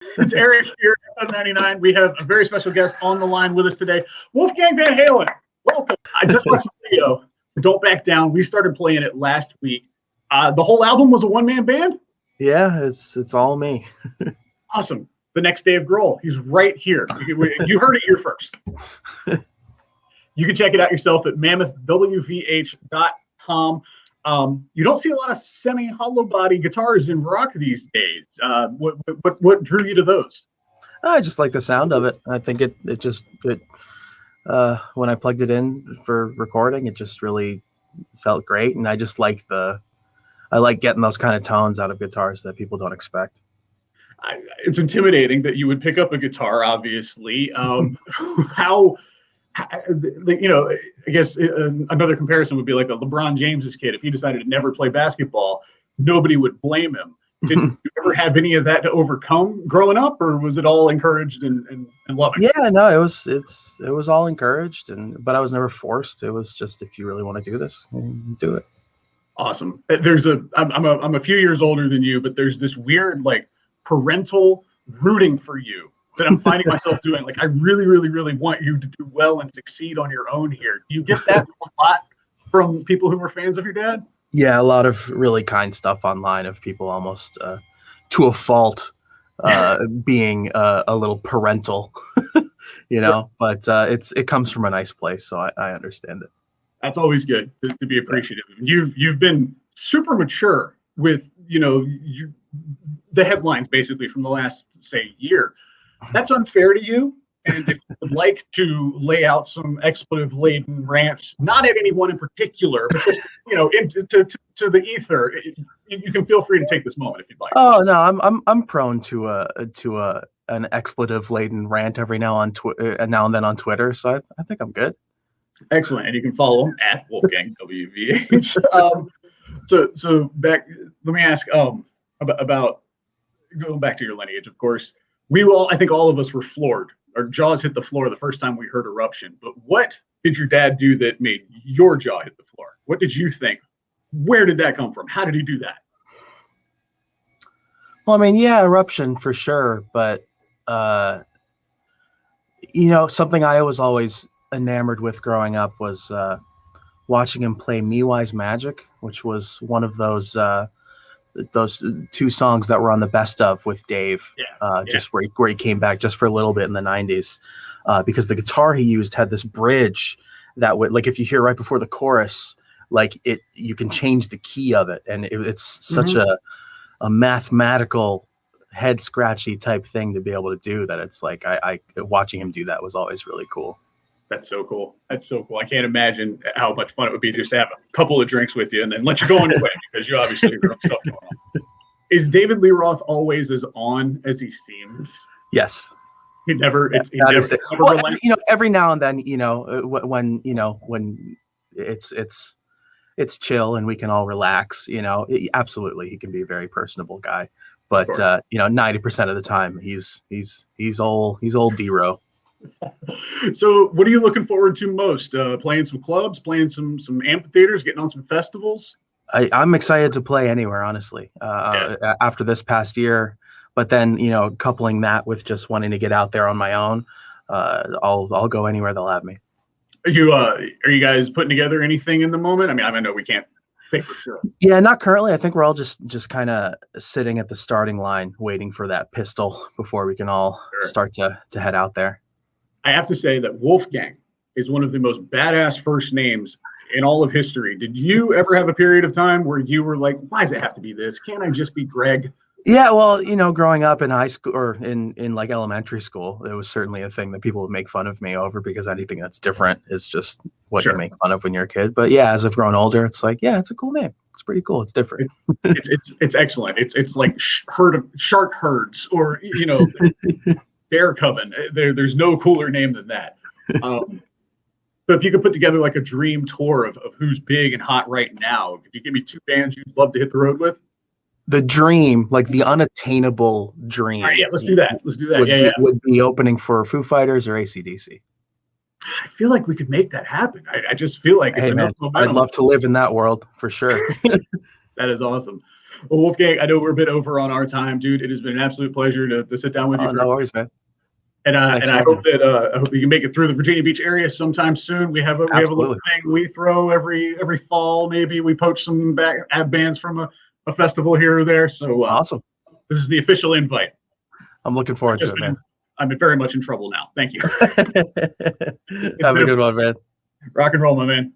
It's Eric here at FM99. We have a very special guest on the line with us today, Wolfgang Van Halen. Welcome. I just watched the video. Don't Back Down. We started playing it last week. The whole album was a one-man band? Yeah, it's all me. Awesome. The next Dave Grohl. He's right here. You heard it here first. You can check it out yourself at mammothwvh.com. You don't see a lot of semi-hollow body guitars in rock these days. What drew you to those? I just like the sound of it. I think it when I plugged it in for recording, it just really felt great, and I just like I like getting those kind of tones out of guitars that people don't expect. It's intimidating that you would pick up a guitar, obviously. I guess another comparison would be like a LeBron James's kid. If he decided to never play basketball, nobody would blame him. Did you ever have any of that to overcome growing up, or was it all encouraged and loving? Yeah, no, it was all encouraged, but I was never forced. It was just, if you really want to do this, do it. Awesome. I'm a few years older than you, but there's this weird like parental rooting for you that I'm finding myself doing. Like, I really, really, really want you to do well and succeed on your own here. Do you get that a lot from people who are fans of your dad? Yeah, a lot of really kind stuff online of people almost to a fault being a little parental, but it comes from a nice place, so I understand it. That's always good to be appreciative. You've been super mature with the headlines basically from the last, say, year. That's unfair to you. And if you would like to lay out some expletive-laden rants, not at anyone in particular, but just to the ether, you can feel free to take this moment if you'd like. Oh no, I'm prone to an expletive-laden rant every now and then on Twitter, so I think I'm good. Excellent, and you can follow him at Wolfgang WVH. So back. Let me ask about going back to your lineage. Of course, I think all of us were floored. Our jaws hit the floor the first time we heard Eruption. But what did your dad do that made your jaw hit the floor? What did you think? Where did that come from? How did he do that? Well, I mean, yeah, Eruption for sure. But, something I was always enamored with growing up was watching him play Me Wise Magic, which was one of those two songs that were on the best of with Dave, just where he came back just for a little bit in the 90s, because the guitar he used had this bridge that would, like, if you hear right before the chorus, like you can change the key of it, and it's such a mathematical head scratchy type thing to be able to do that. It's like I watching him do that was always really cool. That's so cool. That's so cool. I can't imagine how much fun it would be just to have a couple of drinks with you and then let you go on your way, because you obviously have your own stuff going on. Is David Lee Roth always as on as he seems? Yes. He never. Every now and then, when it's chill and we can all relax. Absolutely, he can be a very personable guy. But 90% of the time, he's old D-Row. So what are you looking forward to most? Playing some clubs, playing some amphitheaters, getting on some festivals? I'm excited to play anywhere, honestly, after this past year. But then, coupling that with just wanting to get out there on my own, I'll go anywhere they'll have me. Are you guys putting together anything in the moment? I mean, I know we can't think for sure. Yeah, not currently. I think we're all just kind of sitting at the starting line, waiting for that pistol before we can all start to head out there. I have to say that Wolfgang is one of the most badass first names in all of history. Did you ever have a period of time where you were like, why does it have to be this? Can't I just be Greg? Yeah, well, growing up in high school or in like elementary school, it was certainly a thing that people would make fun of me over, because anything that's different is just what you make fun of when you're a kid. But yeah, as I've grown older, it's like, yeah, it's a cool name. It's pretty cool. It's different. It's excellent. It's like shark herds or bear coven. There's no cooler name than that. But if you could put together like a dream tour of who's big and hot right now, could you give me two bands you'd love to hit the road with? The dream, like the unattainable dream. All right, yeah, let's do that. Would be opening for Foo Fighters or AC/DC. I feel like we could make that happen. I just feel like I'd love to live in that world for sure. That is awesome. Well, Wolfgang, I know we're a bit over on our time, dude. It has been an absolute pleasure to sit down with you. No worries, man. And Thanks I for hope that I hope you can make it through the Virginia Beach area sometime soon. We have a little thing we throw every fall. Maybe we poach some ab bands from a festival here or there. So awesome. This is the official invite. I'm looking forward to it, man. I'm very much in trouble now. Thank you. Have a good one, man. Rock and roll, my man.